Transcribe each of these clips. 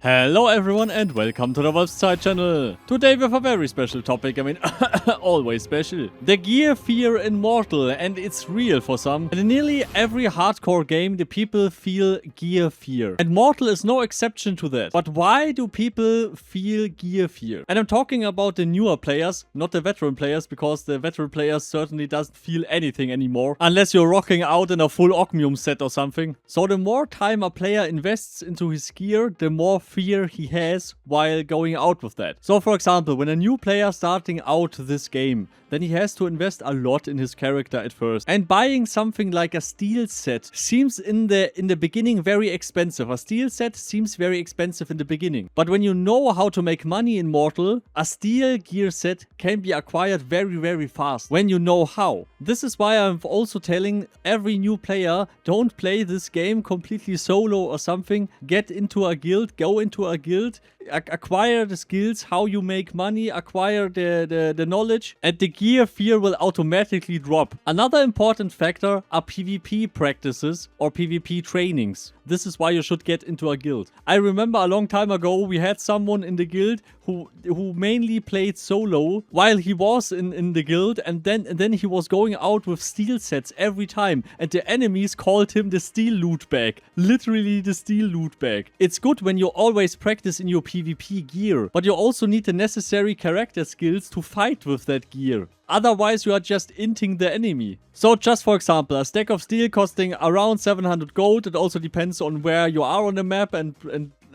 Hello everyone and welcome to the Wolfszeit channel. Today we have a very special topic, always special. The gear fear in Mortal, and it's real for some. In nearly every hardcore game the people feel gear fear. And Mortal is no exception to that. But why do people feel gear fear? And I'm talking about the newer players, not the veteran players, because the veteran players certainly doesn't feel anything anymore. Unless you're rocking out in a full Ogmium set or something. So the more time a player invests into his gear, the more fear he has while going out with that. So for example, when a new player starting out this game, then he has to invest a lot in his character at first. And buying something like a steel set seems in the beginning very expensive. A steel set seems very expensive in the beginning. But when you know how to make money in Mortal, a steel gear set can be acquired very fast when you know how. This is why I'm also telling every new player, don't play this game completely solo or something. Get into a guild, go into a guild, acquire the skills, how you make money, acquire the knowledge, and the gear fear will automatically drop. Another important factor are PvP practices or PvP trainings. This is why you should get into a guild. I remember a long time ago we had someone in the guild who mainly played solo while he was in the guild, and then he was going out with steel sets every time, and the enemies called him the steel loot bag. Literally the steel loot bag. It's good when you always practice in your PvP gear, but you also need the necessary character skills to fight with that gear. Otherwise, you are just inting the enemy. So just for example, a stack of steel costing around 700 gold. It also depends on where you are on the map and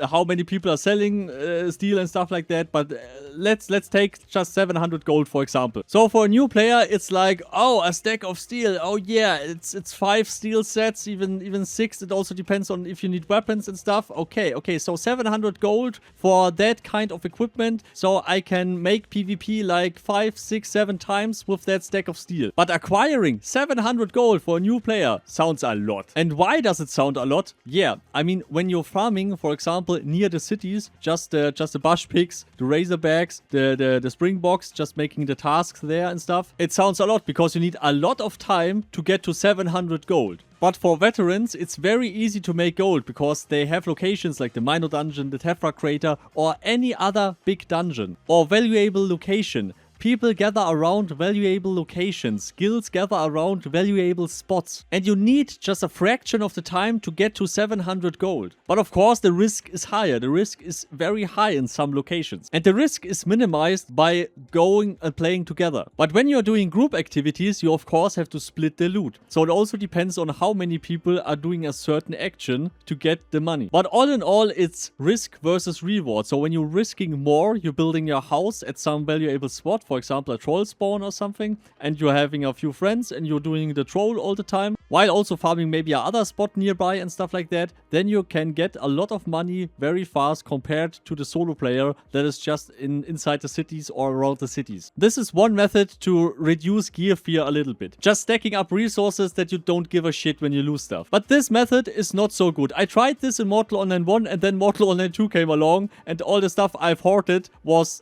how many people are selling steel and stuff like that. But let's take just 700 gold for example. So for a new player, it's like, oh, a stack of steel. Oh yeah, it's 5 steel sets, even 6. It also depends on if you need weapons and stuff. Okay, so 700 gold for that kind of equipment. So I can make PvP like 5, 6, 7 times with that stack of steel. But acquiring 700 gold for a new player sounds a lot. And why does it sound a lot? Yeah, I mean, when you're farming, for example, near the cities, just the bush pigs, the razorbacks, the springboks, just making the tasks there and stuff, it sounds a lot because you need a lot of time to get to 700 gold. But for veterans, it's very easy to make gold because they have locations like the Mino dungeon, the Tephra crater, or any other big dungeon or valuable location. People gather around valuable locations, guilds gather around valuable spots, and you need just a fraction of the time to get to 700 gold. But of course the risk is higher, the risk is very high in some locations, and the risk is minimized by going and playing together. But when you're doing group activities, you of course have to split the loot. So it also depends on how many people are doing a certain action to get the money. But all in all, it's risk versus reward. So when you're risking more, you're building your house at some valuable spot, for example a troll spawn or something, and you're having a few friends and you're doing the troll all the time, while also farming maybe another spot nearby and stuff like that, then you can get a lot of money very fast compared to the solo player that is just inside the cities or around the cities. This is one method to reduce gear fear a little bit. Just stacking up resources that you don't give a shit when you lose stuff. But this method is not so good. I tried this in Mortal Online 1 and then Mortal Online 2 came along and all the stuff I've hoarded was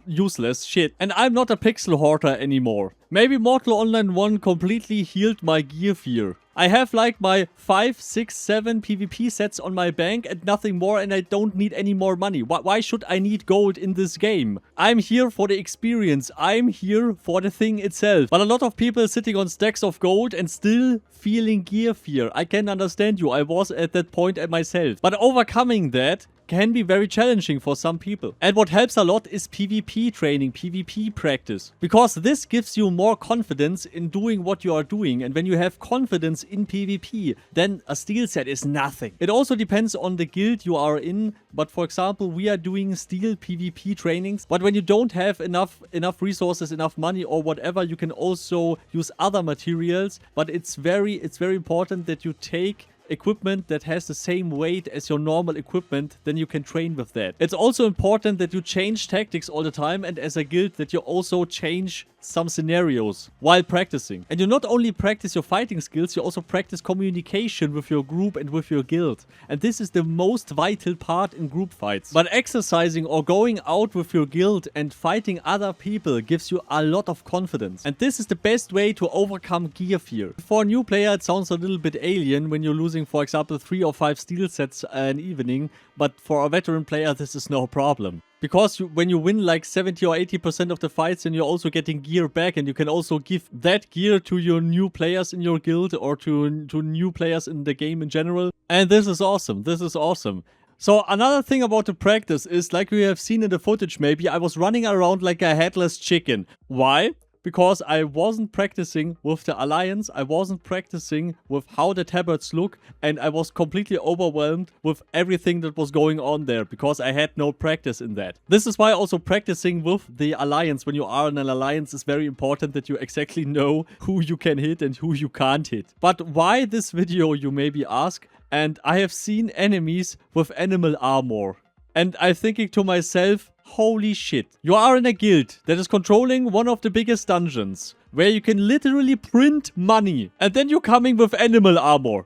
useless shit. And I'm not a pixel hoarder anymore. Maybe Mortal Online 1 completely healed my gear fear. I have like my 5, 6, 7 PvP sets on my bank and nothing more, and I don't need any more money. Why should I need gold in this game? I'm here for the experience. I'm here for the thing itself. But a lot of people sitting on stacks of gold and still feeling gear fear. I can understand you. I was at that point at myself. But overcoming that can be very challenging for some people. And what helps a lot is PvP training, PvP practice. Because this gives you more confidence in doing what you are doing. And when you have confidence in PvP, then a steel set is nothing. It also depends on the guild you are in. But for example, we are doing steel PvP trainings. But when you don't have enough resources, enough money or whatever, you can also use other materials. But it's very important that you take equipment that has the same weight as your normal equipment, then you can train with that. It's also important that you change tactics all the time, and as a guild that you also change some scenarios while practicing. And you not only practice your fighting skills, you also practice communication with your group and with your guild. And this is the most vital part in group fights. But exercising or going out with your guild and fighting other people gives you a lot of confidence. And this is the best way to overcome gear fear. For a new player, it sounds a little bit alien when you're losing, for example, 3 or 5 steel sets an evening. but for a veteran player, this is no problem. Because when you win like 70 or 80% of the fights, then you're also getting gear back, and you can also give that gear to your new players in your guild or to new players in the game in general. And this is awesome. This is awesome. So another thing about the practice is, like we have seen in the footage maybe, I was running around like a headless chicken. Why? Because I wasn't practicing with the alliance, I wasn't practicing with how the tabards look, and I was completely overwhelmed with everything that was going on there, because I had no practice in that. This is why also practicing with the alliance when you are in an alliance is very important, that you exactly know who you can hit and who you can't hit. But why this video, you maybe ask? And I have seen enemies with animal armor. And I'm thinking to myself, holy shit. You are in a guild that is controlling one of the biggest dungeons, where you can literally print money. And then you're coming with animal armor.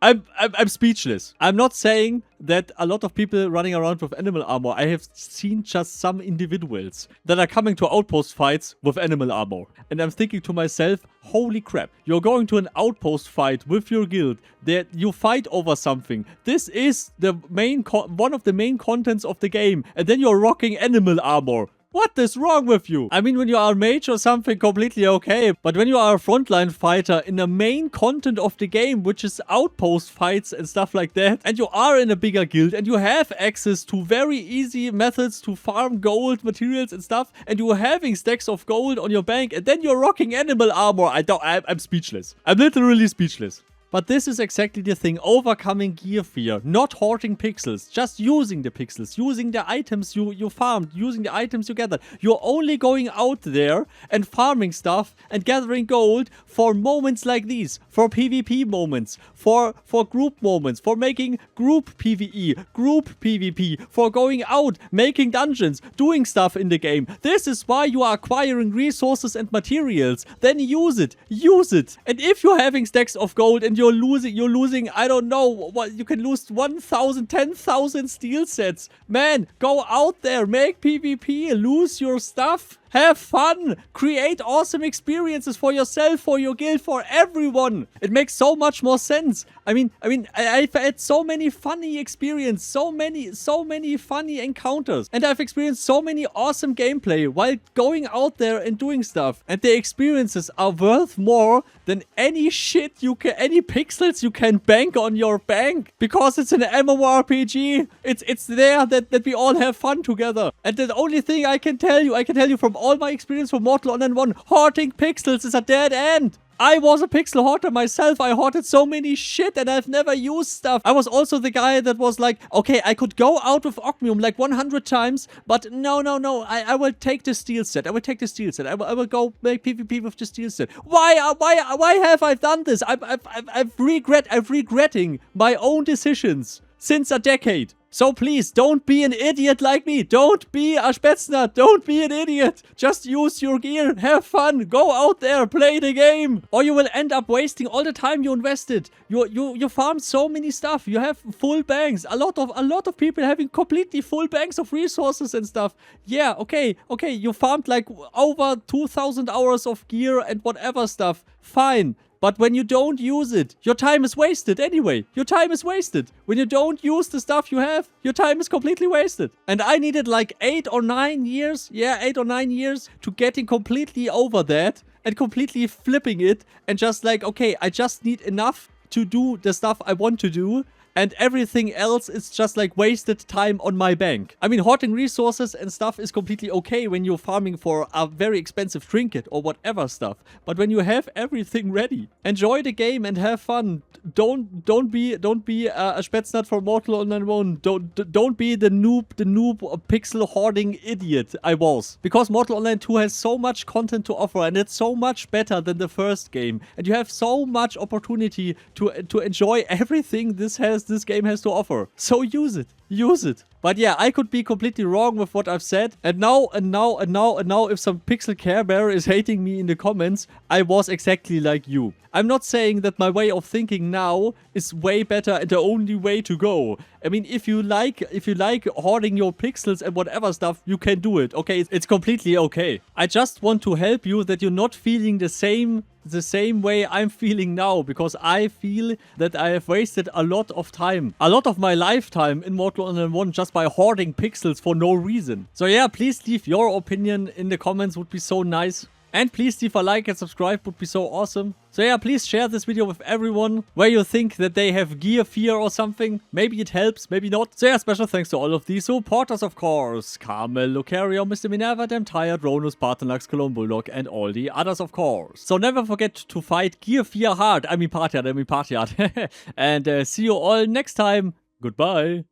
I'm speechless. I'm not saying that a lot of people running around with animal armor. I have seen just some individuals that are coming to outpost fights with animal armor. And I'm thinking to myself, holy crap. You're going to an outpost fight with your guild. That you fight over something. This is the main one of the main contents of the game. And then you're rocking animal armor. What is wrong with you? I mean, when you are a mage or something, completely okay. But when you are a frontline fighter in the main content of the game, which is outpost fights and stuff like that, and you are in a bigger guild, and you have access to very easy methods to farm gold, materials and stuff, and you're having stacks of gold on your bank, and then you're rocking animal armor, I'm speechless. I'm literally speechless. But this is exactly the thing, overcoming gear fear, not hoarding pixels, just using the pixels, using the items you farmed, using the items you gathered. You're only going out there and farming stuff and gathering gold for moments like these, for PvP moments, for group moments, for making group PvE, group PvP, for going out, making dungeons, doing stuff in the game. This is why you are acquiring resources and materials. Then use it, use it. And if you're having stacks of gold and you're losing, I don't know, what you can lose 1,000, 10,000 steel sets. Man, go out there, make PvP, lose your stuff. Have fun! Create awesome experiences for yourself, for your guild, for everyone! It makes so much more sense. I've had so many funny experiences, so many funny encounters. And I've experienced so many awesome gameplay while going out there and doing stuff. And the experiences are worth more than any any pixels you can bank on your bank. Because it's an MMORPG. It's there that we all have fun together. And the only thing I can tell you from all my experience from Mortal Online 1, hoarding pixels is a dead end. I was a pixel hoarder myself. I hoarded so many shit and I've never used stuff. I was also the guy that was like, okay, I could go out with Ogmium like 100 times, but no. I will take the steel set. I will I will go make PvP with the steel set. Why have I done this? I'm regretting my own decisions since a decade. So please, don't be an idiot like me. Don't be a Spätzner. Don't be an idiot. Just use your gear. Have fun. Go out there. Play the game. Or you will end up wasting all the time you invested. You farmed so many stuff. You have full banks. A lot of people having completely full banks of resources and stuff. Yeah, okay. You farmed like over 2,000 hours of gear and whatever stuff. Fine. But when you don't use it, your time is wasted anyway. Your time is wasted. When you don't use the stuff you have, your time is completely wasted. And I needed like 8 or 9 years. Yeah, 8 or 9 years to getting completely over that and completely flipping it. And just like, okay, I just need enough to do the stuff I want to do. And everything else is just like wasted time on my bank. I mean, hoarding resources and stuff is completely okay when you're farming for a very expensive trinket or whatever stuff. But when you have everything ready, enjoy the game and have fun. Don't be a Spätznat for Mortal Online 1. Don't be the noob pixel hoarding idiot I was. Because Mortal Online 2 has so much content to offer and it's so much better than the first game. And you have so much opportunity to enjoy everything this game has to offer. So use it. Use it. But yeah, I could be completely wrong with what I've said. And now, if some pixel care bear is hating me in the comments, I was exactly like you. I'm not saying that my way of thinking now is way better and the only way to go. I mean, if you like hoarding your pixels and whatever stuff, you can do it. Okay, it's completely okay. I just want to help you that you're not feeling the same the same way I'm feeling now, because I feel that I have wasted a lot of time, a lot of my lifetime in Mortal Kombat 1 just by hoarding pixels for no reason. So yeah, please leave your opinion in the comments, would be so nice. And please leave a like and subscribe, would be so awesome. So yeah, please share this video with everyone where you think that they have gear fear or something. Maybe it helps, maybe not. So yeah, special thanks to all of these supporters, of course. Carmel, Lucario, Mr. Minerva, Damn Tired, Ronus, Bartanax, Cologne Bulldog, and all the others, of course. So never forget to fight gear fear hard. I mean party hard. And see you all next time. Goodbye.